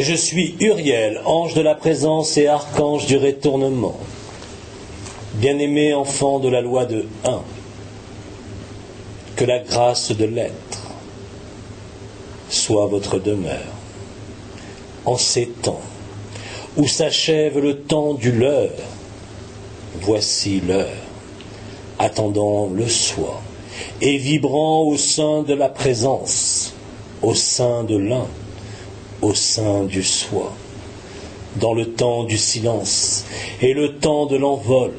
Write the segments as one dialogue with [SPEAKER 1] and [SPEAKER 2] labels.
[SPEAKER 1] Je suis Uriel, ange de la présence et archange du retournement. Bien-aimé enfant de la loi de 1, que la grâce de l'être soit votre demeure. En ces temps où s'achève le temps du leurre, voici l'heure, attendant le soi, et vibrant au sein de la présence, au sein de l'un, au sein du soi, dans le temps du silence et le temps de l'envol,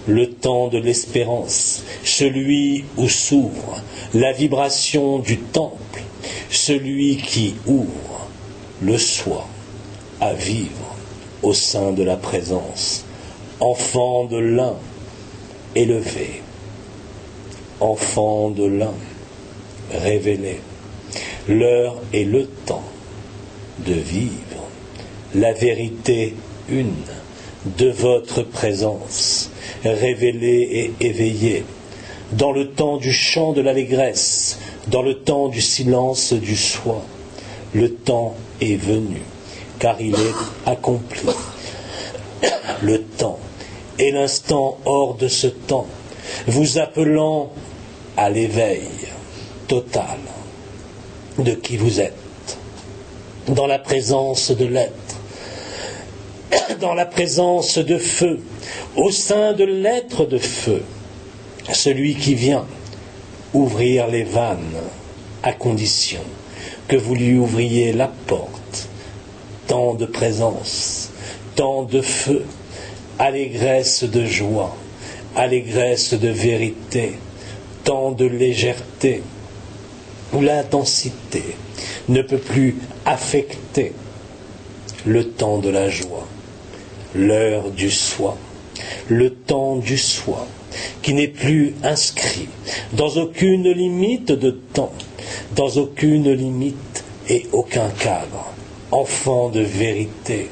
[SPEAKER 1] le temps de l'espérance, celui où s'ouvre la vibration du temple, celui qui ouvre le soi à vivre au sein de la présence, enfant de l'un élevé, enfant de l'un révélé. L'heure et le temps de vivre la vérité une de votre présence, révélée et éveillée, dans le temps du chant de l'allégresse, dans le temps du silence du soi. Le temps est venu, car il est accompli. Le temps est l'instant hors de ce temps, vous appelant à l'éveil total de qui vous êtes, dans la présence de l'être, dans la présence de feu, au sein de l'être de feu, celui qui vient ouvrir les vannes à condition que vous lui ouvriez la porte. Tant de présence, tant de feu, allégresse de joie, allégresse de vérité, tant de légèreté, où l'intensité ne peut plus affecter le temps de la joie, l'heure du soi, le temps du soi, qui n'est plus inscrit dans aucune limite de temps, dans aucune limite et aucun cadre, enfant de vérité,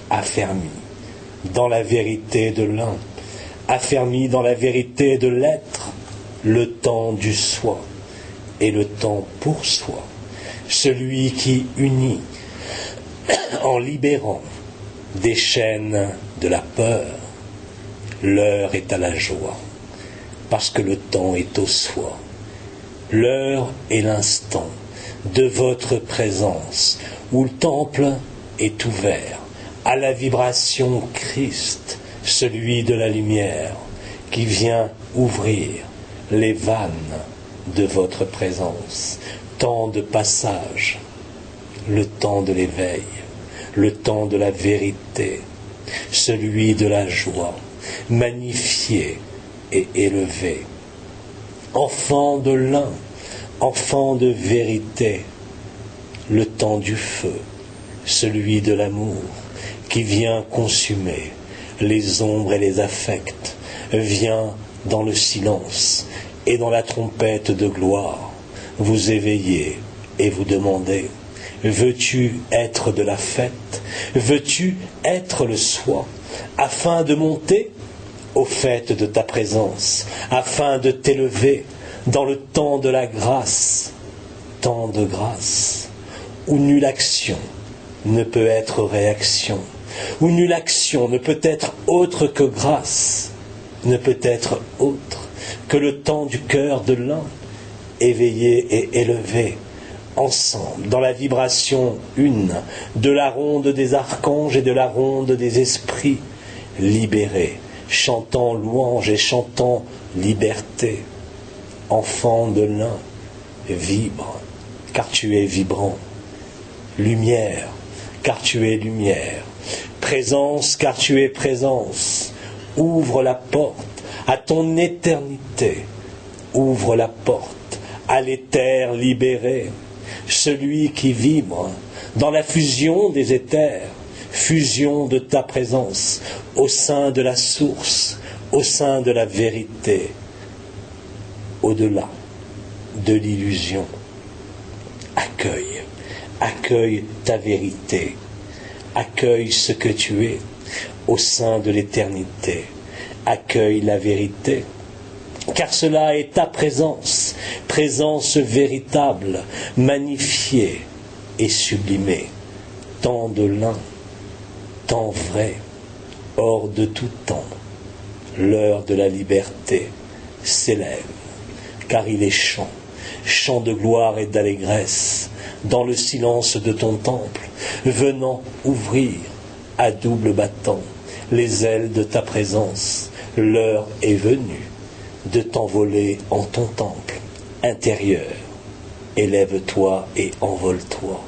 [SPEAKER 1] affermi dans la vérité de l'un, affermi dans la vérité de l'être, le temps du soi et le temps pour soi, celui qui unit en libérant des chaînes de la peur. L'heure est à la joie, parce que le temps est au soi. L'heure est l'instant de votre présence, où le temple est ouvert à la vibration Christ, celui de la lumière, qui vient ouvrir les vannes de votre présence. Temps de passage, le temps de l'éveil, le temps de la vérité, celui de la joie, magnifié et élevé. Enfant de l'un, enfant de vérité, le temps du feu, celui de l'amour, qui vient consumer les ombres et les affects, vient dans le silence et dans la trompette de gloire, vous éveiller et vous demander: veux-tu être de la fête? Veux-tu être le soi, afin de monter au fait de ta présence, afin de t'élever dans le temps de la grâce, temps de grâce, où nulle action ne peut être réaction, où nulle action ne peut être autre que grâce, ne peut être autre que le temps du cœur de l'un, éveillé et élevé, ensemble, dans la vibration une de la ronde des archanges et de la ronde des esprits, libérés, chantant louange et chantant liberté. Enfant de l'un, vibre, car tu es vibrant. Lumière, car tu es lumière. Présence, car tu es présence. Ouvre la porte à ton éternité. Ouvre la porte à l'éther libéré. Celui qui vibre dans la fusion des éthers, fusion de ta présence, au sein de la source, au sein de la vérité, au-delà de l'illusion. Accueille ta vérité, accueille ce que tu es au sein de l'éternité, accueille la vérité, car cela est ta présence, présence véritable, magnifiée et sublimé, tant de l'un, tant vrai, hors de tout temps, l'heure de la liberté s'élève, car il est chant, chant de gloire et d'allégresse, dans le silence de ton temple, venant ouvrir à double battant les ailes de ta présence. L'heure est venue de t'envoler en ton temple intérieur. Élève-toi et envole-toi.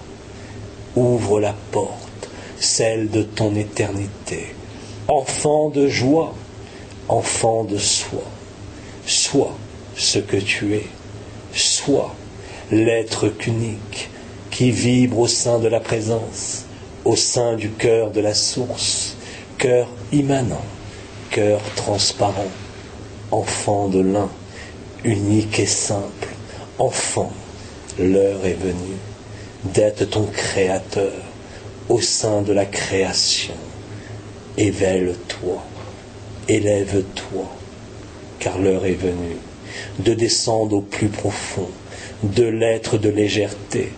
[SPEAKER 1] Ouvre la porte, celle de ton éternité. Enfant de joie, enfant de soi. Sois ce que tu es. Sois l'être qu'unique qui vibre au sein de la présence, au sein du cœur de la source, cœur immanent, cœur transparent, enfant de l'un, unique et simple, enfant, l'heure est venue d'être ton créateur au sein de la création. Éveille-toi, élève-toi, car l'heure est venue de descendre au plus profond de l'être de légèreté,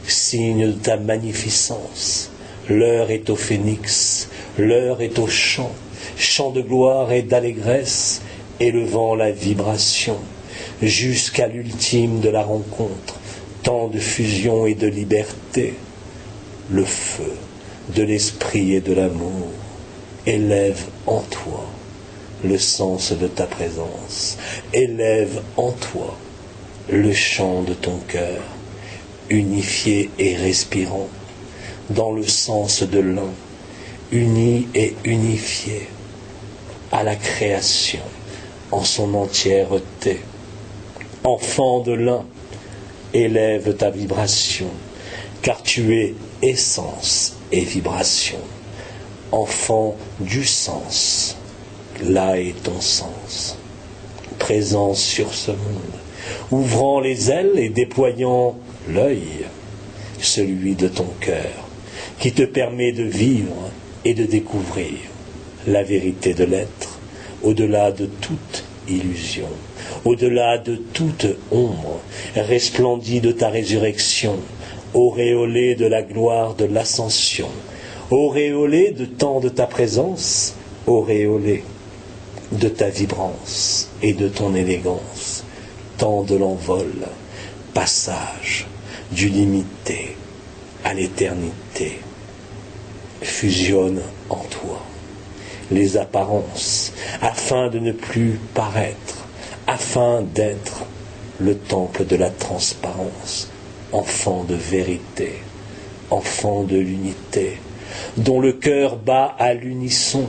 [SPEAKER 1] signe de ta magnificence. L'heure est au phénix, l'heure est au chant, chant de gloire et d'allégresse, élevant la vibration jusqu'à l'ultime de la rencontre, temps de fusion et de liberté. Le feu de l'esprit et de l'amour élève en toi le sens de ta présence, élève en toi le chant de ton cœur, unifié et respirant, dans le sens de l'un, uni et unifié à la création en son entièreté. Enfant de l'un, élève ta vibration, car tu es essence et vibration. Enfant du sens, là est ton sens. Présence sur ce monde, ouvrant les ailes et déployant l'œil, celui de ton cœur, qui te permet de vivre et de découvrir la vérité de l'être, au-delà de toute illusion, au-delà de toute ombre, resplendit de ta résurrection, auréolé de la gloire de l'ascension, auréolé de tant de ta présence, auréolé de ta vibrance et de ton élégance, temps de l'envol, passage du limité à l'éternité. Fusionne en toi les apparences, afin de ne plus paraître, afin d'être le temple de la transparence, enfant de vérité, enfant de l'unité, dont le cœur bat à l'unisson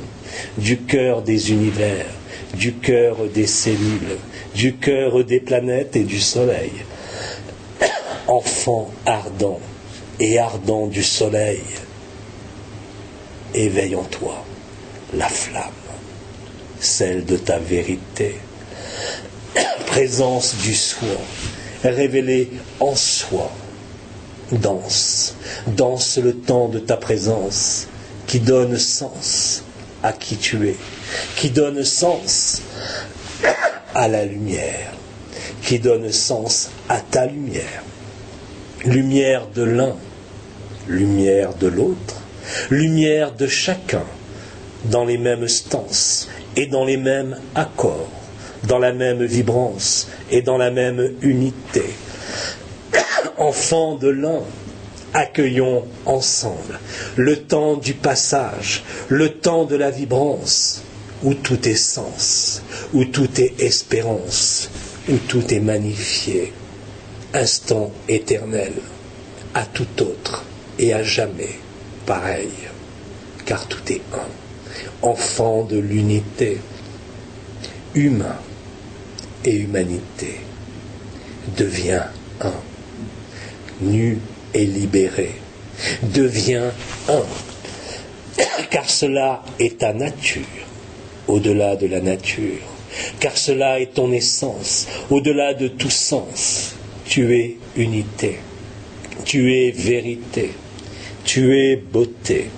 [SPEAKER 1] du cœur des univers, du cœur des cellules, du cœur des planètes et du soleil. Enfant ardent et ardent du soleil, éveille en toi la flamme, celle de ta vérité, présence du soi, révélée en soi. Danse, danse le temps de ta présence, qui donne sens à qui tu es, qui donne sens à la lumière, qui donne sens à ta lumière. Lumière de l'un, lumière de l'autre, lumière de chacun, dans les mêmes stances et dans les mêmes accords, dans la même vibrance et dans la même unité. Enfants de l'un, accueillons ensemble le temps du passage, le temps de la vibrance, où tout est sens, où tout est espérance, où tout est magnifié, instant éternel, à tout autre et à jamais pareil, car tout est un, enfant de l'unité, humain et humanité, devient un, nu et libéré, devient un, car cela est ta nature, au-delà de la nature, car cela est ton essence, au-delà de tout sens. Tu es unité, tu es vérité, tu es beauté,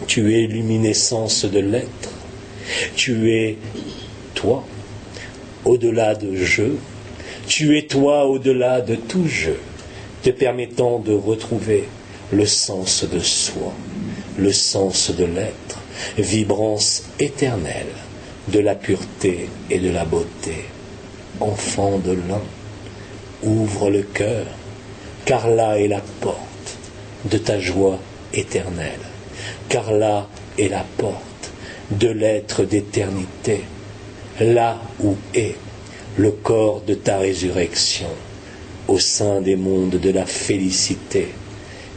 [SPEAKER 1] tu es luminescence de l'être, tu es toi, au-delà de jeu, tu es toi au-delà de tout jeu, te permettant de retrouver le sens de soi, le sens de l'être, vibrance éternelle de la pureté et de la beauté. Enfant de l'un, ouvre le cœur, car là est la porte de ta joie éternelle, car là est la porte de l'être d'éternité, là où est le corps de ta résurrection, au sein des mondes de la félicité,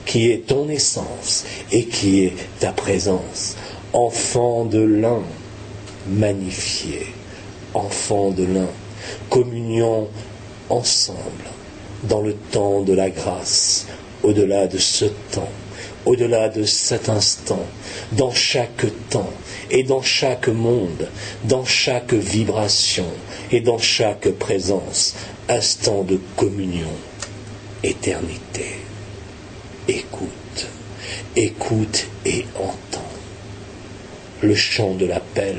[SPEAKER 1] qui est ton essence et qui est ta présence, enfant de l'un, magnifié, enfant de l'un, communion ensemble, dans le temps de la grâce, au-delà de ce temps, au-delà de cet instant, dans chaque temps et dans chaque monde, dans chaque vibration et dans chaque présence, instant de communion, éternité. Écoute, écoute et entends le chant de l'appel,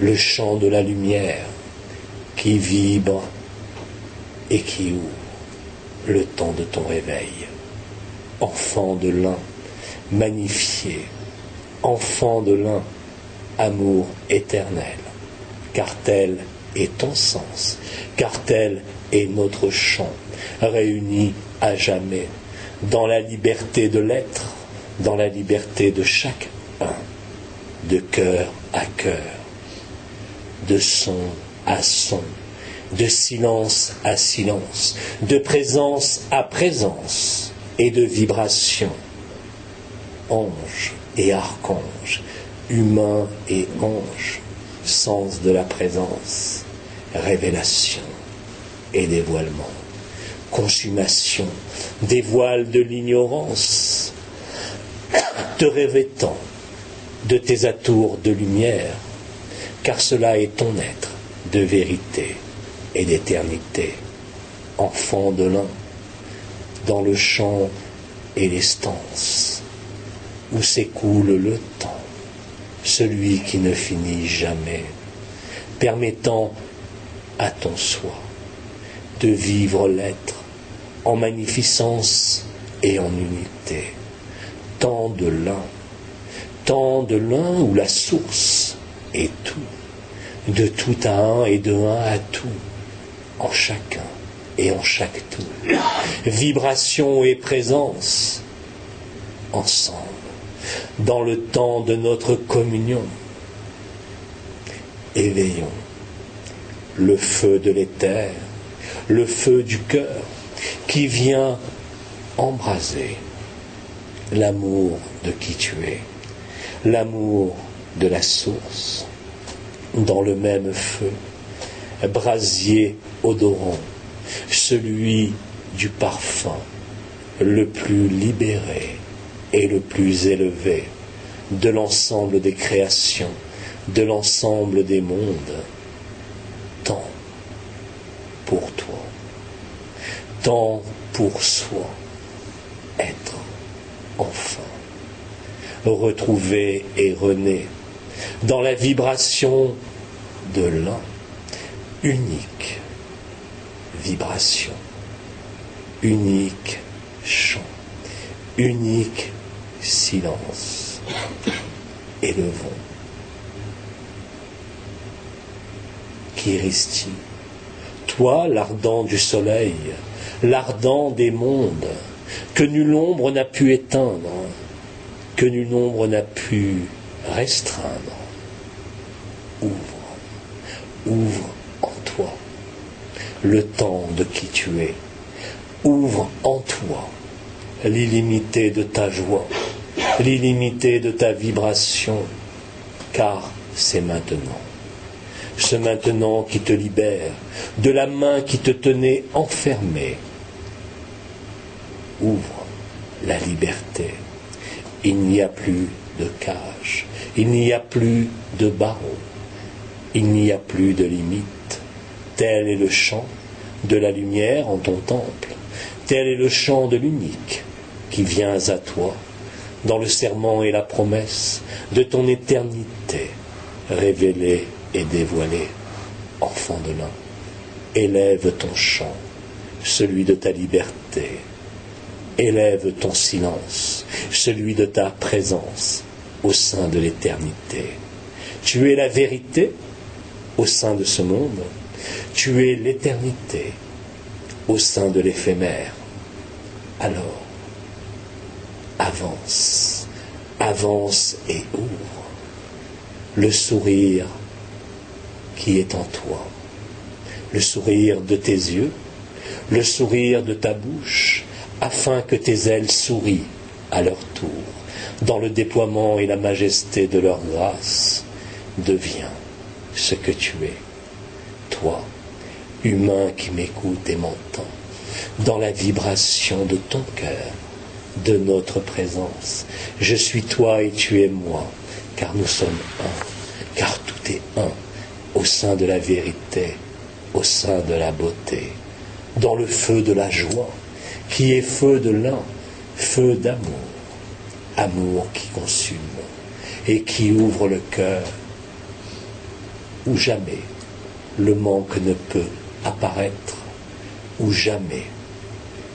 [SPEAKER 1] le chant de la lumière qui vibre et qui ouvre le temps de ton réveil. Enfant de l'un, magnifié, enfant de l'un, amour éternel, car tel est ton sens, car tel est notre chant, réunis à jamais, dans la liberté de l'être, dans la liberté de chacun, de cœur à cœur, de son à son, de silence à silence, de présence à présence et de vibration. Ange et archange, humain et ange, sens de la présence, révélation et dévoilement, consommation des voiles de l'ignorance, te revêtant de tes atours de lumière, car cela est ton être de vérité et d'éternité, enfant de l'un, dans le champ et l'estance, où s'écoule le temps, celui qui ne finit jamais, permettant à ton soi de vivre l'être en magnificence et en unité, tant de l'un où la source est tout, de tout à un et de un à tout, en chacun et en chaque tout, vibration et présence, ensemble, dans le temps de notre communion. Éveillons le feu de l'éther, le feu du cœur, qui vient embraser l'amour de qui tu es, l'amour de la source, dans le même feu, brasier odorant, celui du parfum, le plus libéré et le plus élevé de l'ensemble des créations, de l'ensemble des mondes, tant pour toi, tant pour soi, être enfin, retrouvé et rené dans la vibration de l'un, unique vibration, unique chant, unique silence. Élevons. Kiristi, toi l'ardent du soleil, l'ardent des mondes, que nulle ombre n'a pu éteindre, que nulle ombre n'a pu restreindre. Ouvre en toi le temps de qui tu es. Ouvre en toi l'illimité de ta joie, l'illimité de ta vibration, car c'est maintenant. Ce maintenant qui te libère de la main qui te tenait enfermé. Ouvre la liberté. Il n'y a plus de cage, il n'y a plus de barreaux, il n'y a plus de limite. Tel est le chant de la lumière en ton temple, tel est le chant de l'unique qui vient à toi dans le serment et la promesse de ton éternité, révélée et dévoilée. Enfant de l'un, élève ton chant, celui de ta liberté. Élève ton silence, celui de ta présence au sein de l'éternité. Tu es la vérité au sein de ce monde. Tu es l'éternité au sein de l'éphémère. Alors, avance, avance et ouvre le sourire qui est en toi, le sourire de tes yeux, le sourire de ta bouche, afin que tes ailes sourient à leur tour, dans le déploiement et la majesté de leur grâce. Deviens ce que tu es, toi, humain qui m'écoute et m'entend, dans la vibration de ton cœur, de notre présence. Je suis toi et tu es moi, car nous sommes un, car tout est un, au sein de la vérité, au sein de la beauté, dans le feu de la joie, qui est feu de l'un, feu d'amour, amour qui consume et qui ouvre le cœur, où jamais le manque ne peut apparaître, où jamais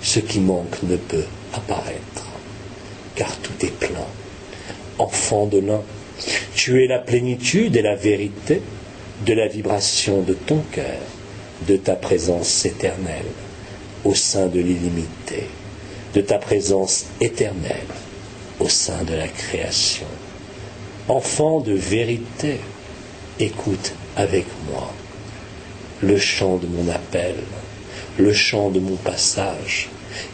[SPEAKER 1] ce qui manque ne peut apparaître, car tout est plein. Enfant de l'un, tu es la plénitude et la vérité de la vibration de ton cœur, de ta présence éternelle, au sein de l'illimité, de ta présence éternelle, au sein de la création. Enfant de vérité, écoute avec moi le chant de mon appel, le chant de mon passage,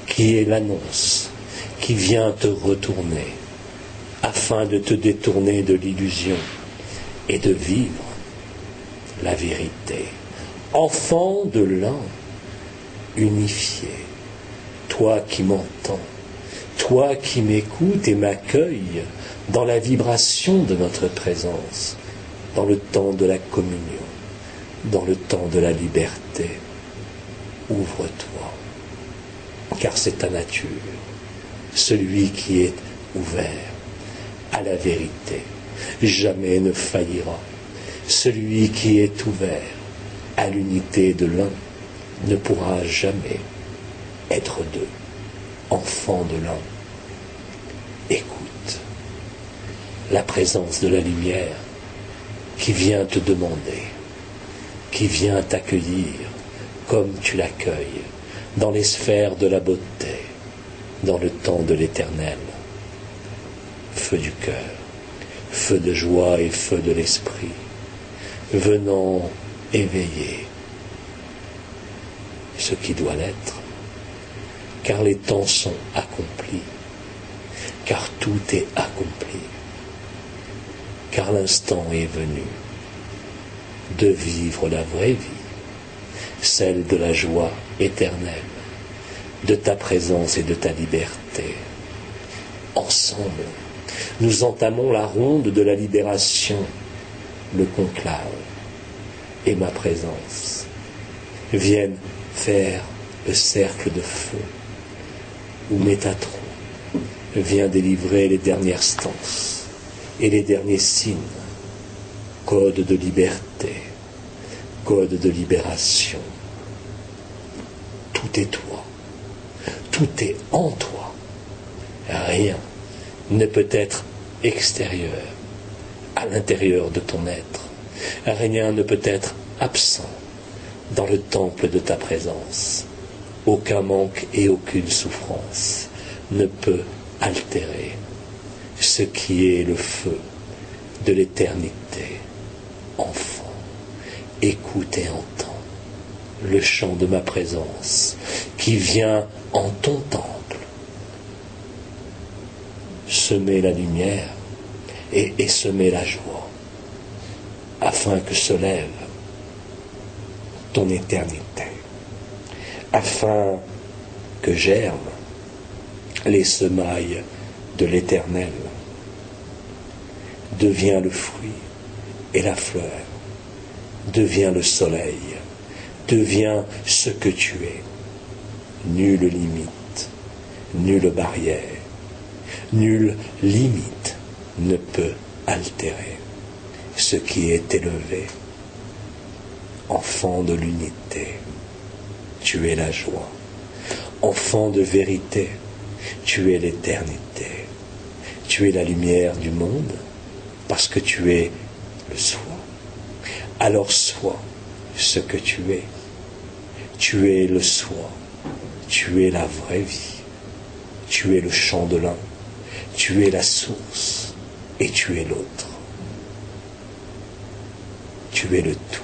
[SPEAKER 1] qui est l'annonce, qui vient te retourner, afin de te détourner de l'illusion et de vivre la vérité. Enfant de l'un, unifié, toi qui m'entends, toi qui m'écoutes et m'accueilles dans la vibration de notre présence, dans le temps de la communion, dans le temps de la liberté. Ouvre-toi, car c'est ta nature, celui qui est ouvert à la vérité, jamais ne faillira. Celui qui est ouvert à l'unité de l'un ne pourra jamais être deux, enfant de l'un. Écoute la présence de la lumière qui vient te demander, qui vient t'accueillir comme tu l'accueilles dans les sphères de la beauté, dans le temps de l'éternel. Feu du cœur, feu de joie et feu de l'esprit, venant éveiller ce qui doit l'être, car les temps sont accomplis, car tout est accompli, car l'instant est venu de vivre la vraie vie, celle de la joie éternelle, de ta présence et de ta liberté. Ensemble, nous entamons la ronde de la libération, le conclave et ma présence viennent faire le cercle de feu où Métatron vient délivrer les dernières stances et les derniers signes, code de liberté, code de libération. Tout est toi, tout est en toi, rien ne peut être extérieur à l'intérieur de ton être. Rien ne peut être absent dans le temple de ta présence. Aucun manque et aucune souffrance ne peut altérer ce qui est le feu de l'éternité. Enfant, écoute et entends le chant de ma présence qui vient en ton temple semer la lumière et semer la joie, afin que se lève ton éternité, afin que germent les semailles de l'éternel. Deviens le fruit et la fleur, deviens le soleil, deviens ce que tu es. Nulle limite, nulle barrière, nulle limite ne peut altérer ce qui est élevé. Enfant de l'unité, tu es la joie, enfant de vérité, tu es l'éternité. Tu es la lumière du monde parce que tu es le soi. Alors sois ce que tu es. Tu es le soi. Tu es la vraie vie. Tu es le champ de l'un. Tu es la source et tu es l'autre. Tu es le tout.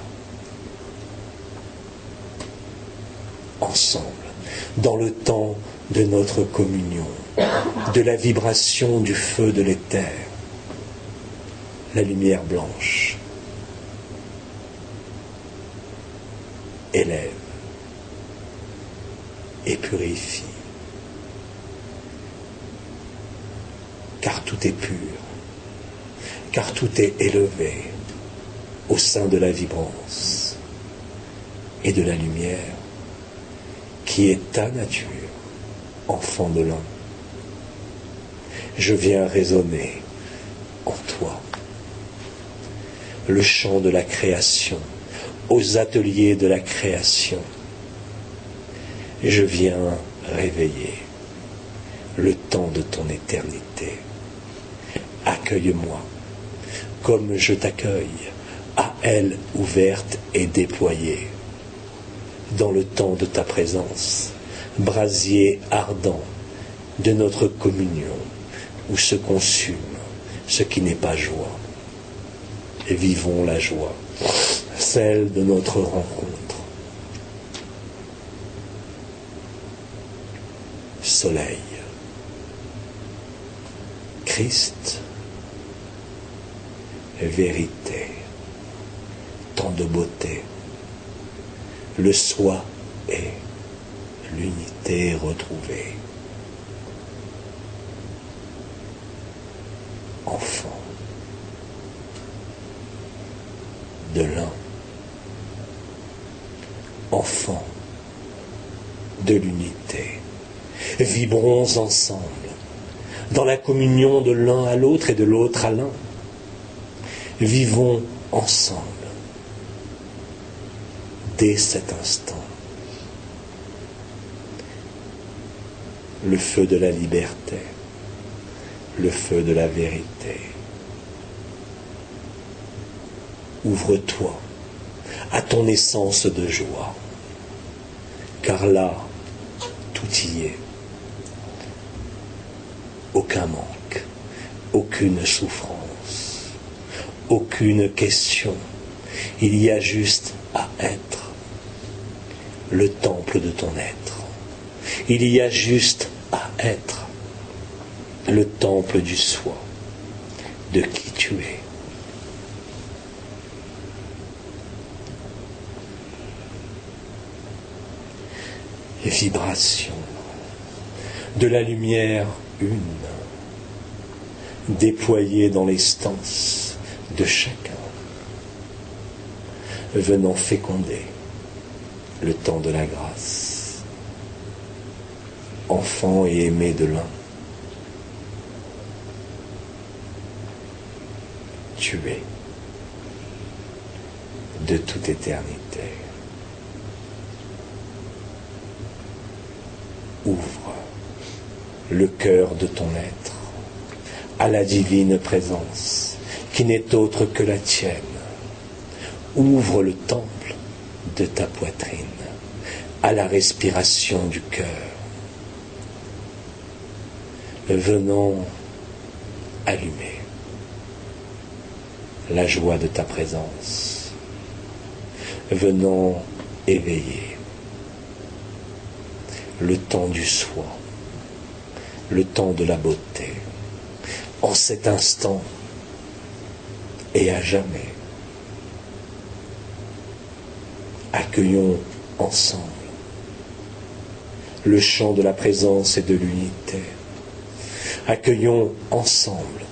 [SPEAKER 1] Ensemble, dans le temps de notre communion, de la vibration du feu de l'éther, la lumière blanche élève et purifie, car tout est pur, car tout est élevé au sein de la vibrance et de la lumière qui est ta nature, enfant de l'un. Je viens résonner en toi le chant de la création, aux ateliers de la création. Je viens réveiller le temps de ton éternité. Accueille-moi comme je t'accueille, à aile ouverte et déployée, dans le temps de ta présence, brasier ardent de notre communion, où se consume ce qui n'est pas joie. Et vivons la joie, celle de notre rencontre. Soleil, Christ, vérité, tant de beauté, le soi est l'unité retrouvée. Enfant de l'un, enfant de l'unité, vibrons ensemble dans la communion de l'un à l'autre et de l'autre à l'un. Vivons ensemble dès cet instant le feu de la liberté, le feu de la vérité. Ouvre-toi à ton essence de joie, car là, tout y est. Aucun manque, aucune souffrance, aucune question. Il y a juste à être, le temple de ton être. Il y a juste à être, le temple du soi, de qui tu es. Vibration de la lumière une, déployée dans l'estance de chacun, venant féconder le temps de la grâce, enfant et aimé de l'un. Tu es de toute éternité. Ouvre le cœur de ton être à la divine présence qui n'est autre que la tienne. Ouvre le temple de ta poitrine à la respiration du cœur, venant allumer la joie de ta présence, venant éveiller le temps du soi, le temps de la beauté, en cet instant et à jamais. Accueillons ensemble le chant de la présence et de l'unité. Accueillons ensemble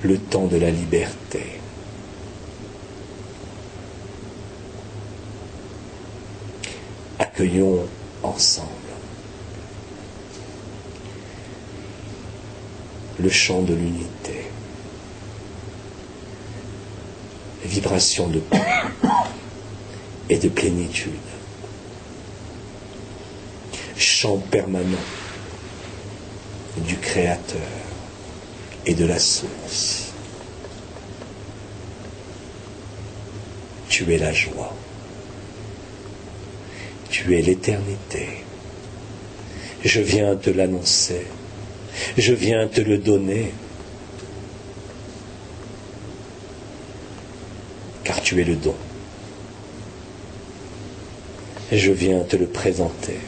[SPEAKER 1] le temps de la liberté. Accueillons ensemble le chant de l'unité, vibration de paix et de plénitude. chant permanent du Créateur et de la source. Tu es la joie. Tu es l'éternité. Je viens te l'annoncer. Je viens te le donner. Car tu es le don. Et je viens te le présenter.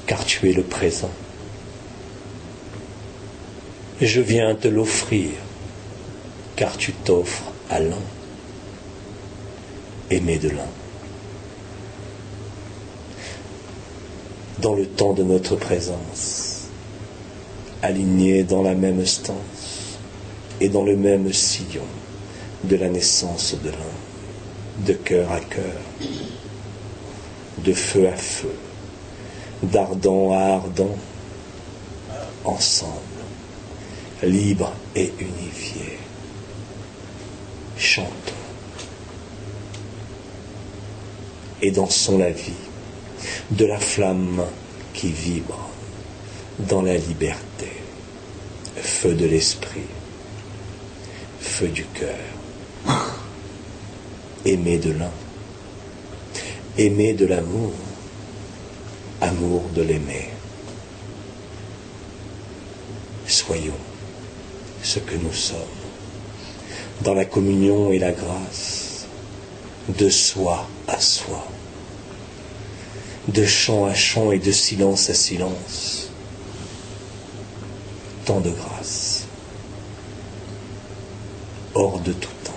[SPEAKER 1] Car tu es le présent. Et je viens te l'offrir. Car tu t'offres à l'un. Aimé de l'un. Dans le temps de notre présence, alignés dans la même stance et dans le même sillon de la naissance de l'un, de cœur à cœur, de feu à feu, d'ardent à ardent, ensemble, libres et unifiés, chantons et dansons la vie de la flamme qui vibre dans la liberté, feu de l'esprit, feu du cœur, aimé de l'un, aimé de l'amour, amour de l'aimer. Soyons ce que nous sommes, dans la communion et la grâce, de soi à soi, de chant à chant et de silence à silence. Tant de grâce, hors de tout temps,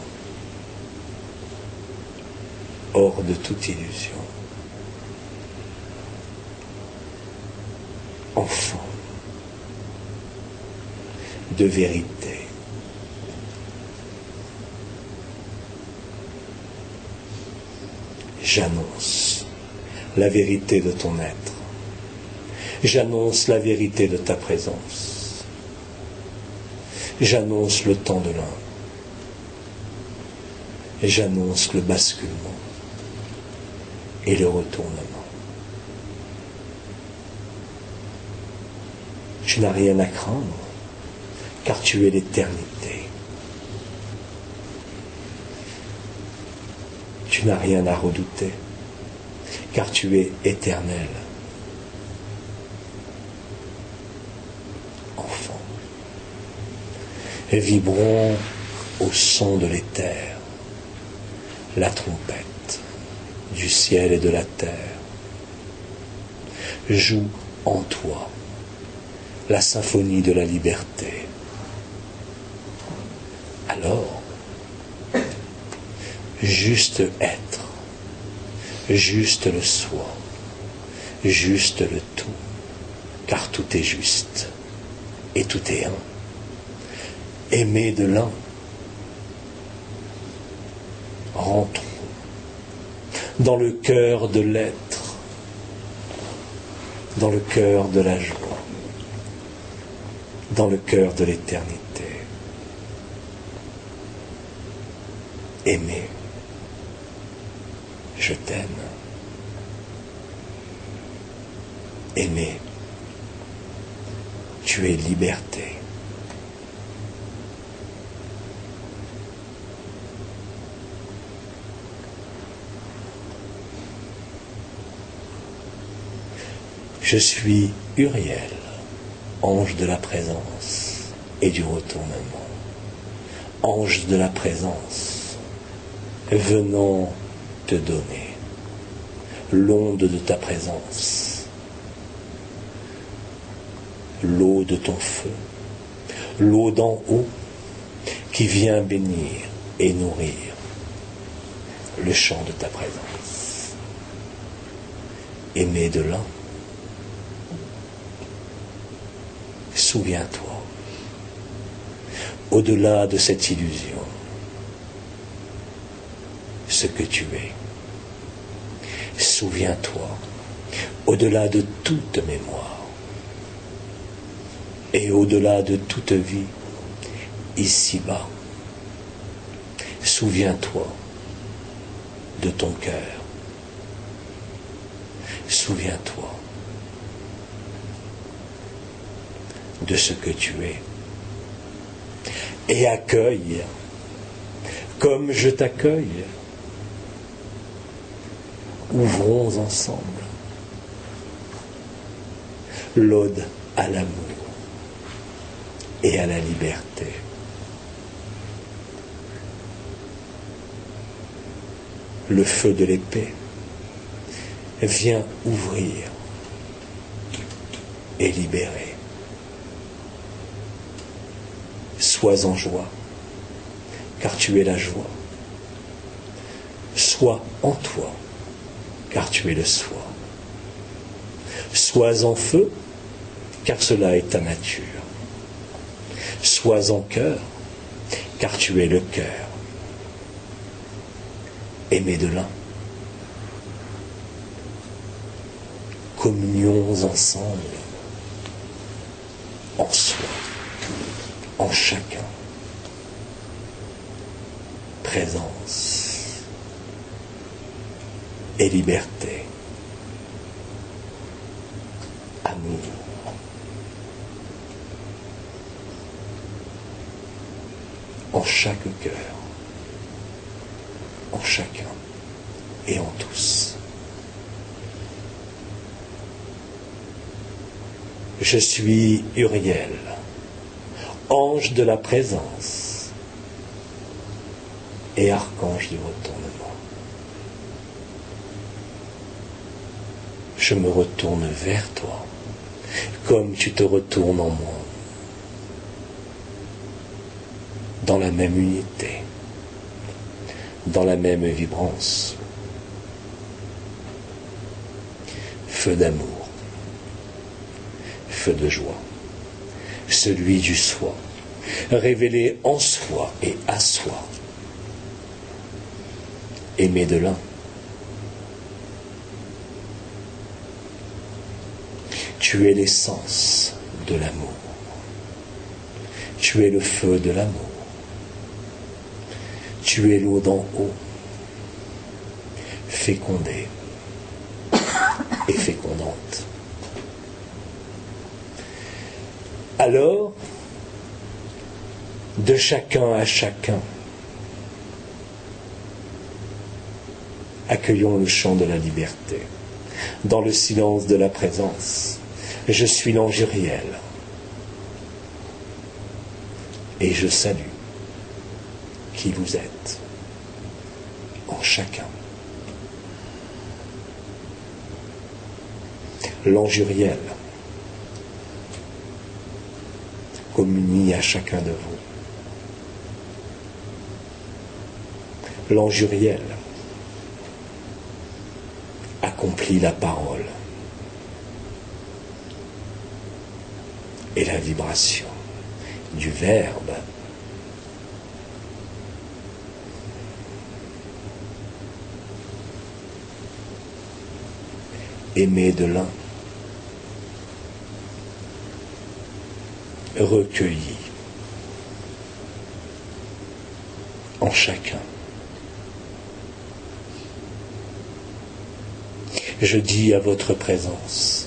[SPEAKER 1] hors de toute illusion. Enfant de vérité, j'annonce la vérité de ton être. J'annonce la vérité de ta présence. J'annonce le temps de l'un. J'annonce le basculement et le retournement. Tu n'as rien à craindre, car tu es l'éternité. Tu n'as rien à redouter, car tu es éternel. Enfant, vibrons au son de l'éther, la trompette du ciel et de la terre. Joue en toi la symphonie de la liberté. Alors, juste être, juste le soi, juste le tout, car tout est juste et tout est un. Aimé de l'un, rentrons dans le cœur de l'être, dans le cœur de la joie, dans le cœur de l'éternité. Aimé, je t'aime. Aimé, tu es liberté. Je suis Uriel, ange de la présence et du retournement. Ange de la présence, venant te donner l'onde de ta présence, l'eau de ton feu, l'eau d'en haut qui vient bénir et nourrir le champ de ta présence. Aimé de l'un, souviens-toi, au-delà de cette illusion, ce que tu es. Souviens-toi, au-delà de toute mémoire et au-delà de toute vie, ici-bas. Souviens-toi de ton cœur. Souviens-toi de ce que tu es. Et accueille comme je t'accueille. Ouvrons ensemble l'ode à l'amour et à la liberté. Le feu de l'épée vient ouvrir et libérer. Sois en joie, car tu es la joie. Sois en toi, car tu es le soi. Sois en feu, car cela est ta nature. Sois en cœur, car tu es le cœur. Aimés de l'un, communions ensemble, en soi, en chacun. Présence et liberté. Amour. En chaque cœur, en chacun et en tous. Je suis Uriel, ange de la présence et archange du retournement. Je me retourne vers toi, comme tu te retournes en moi, dans la même unité, dans la même vibrance. Feu d'amour, feu de joie, celui du soi, révélé en soi et à soi, aimé de l'un. Tu es l'essence de l'amour. Tu es le feu de l'amour. Tu es l'eau d'en haut, fécondée et fécondante. Alors, de chacun à chacun, accueillons le chant de la liberté, dans le silence de la présence. Je suis l'ange Uriel, et je salue qui vous êtes, en chacun. L'ange Uriel communie à chacun de vous. L'ange Uriel accomplit la parole et la vibration du Verbe. Aimé de l'un, recueilli en chacun. Je dis à votre présence,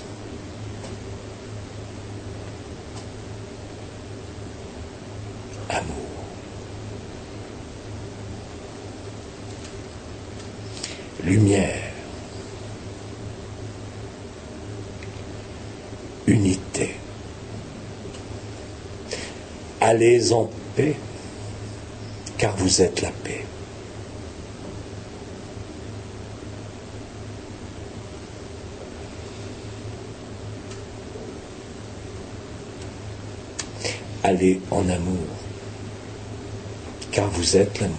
[SPEAKER 1] amour. Lumière. Unité. Allez en paix, car vous êtes la paix. Allez en amour, car vous êtes l'amour.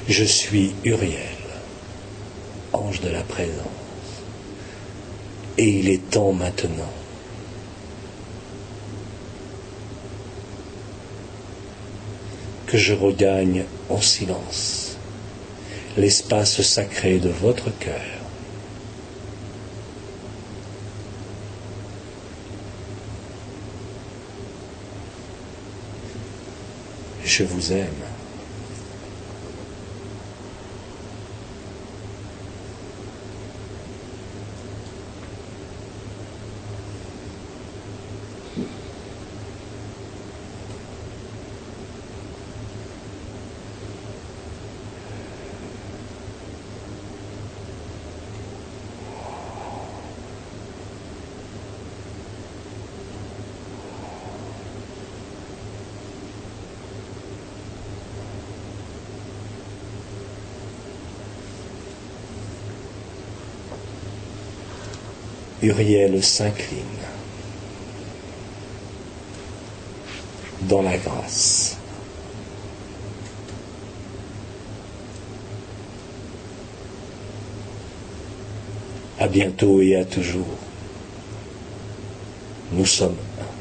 [SPEAKER 1] Je suis Uriel, ange de la présence, et il est temps maintenant que je regagne en silence l'espace sacré de votre cœur. Je vous aime. Uriel s'incline dans la grâce. À bientôt et à toujours. Nous sommes un.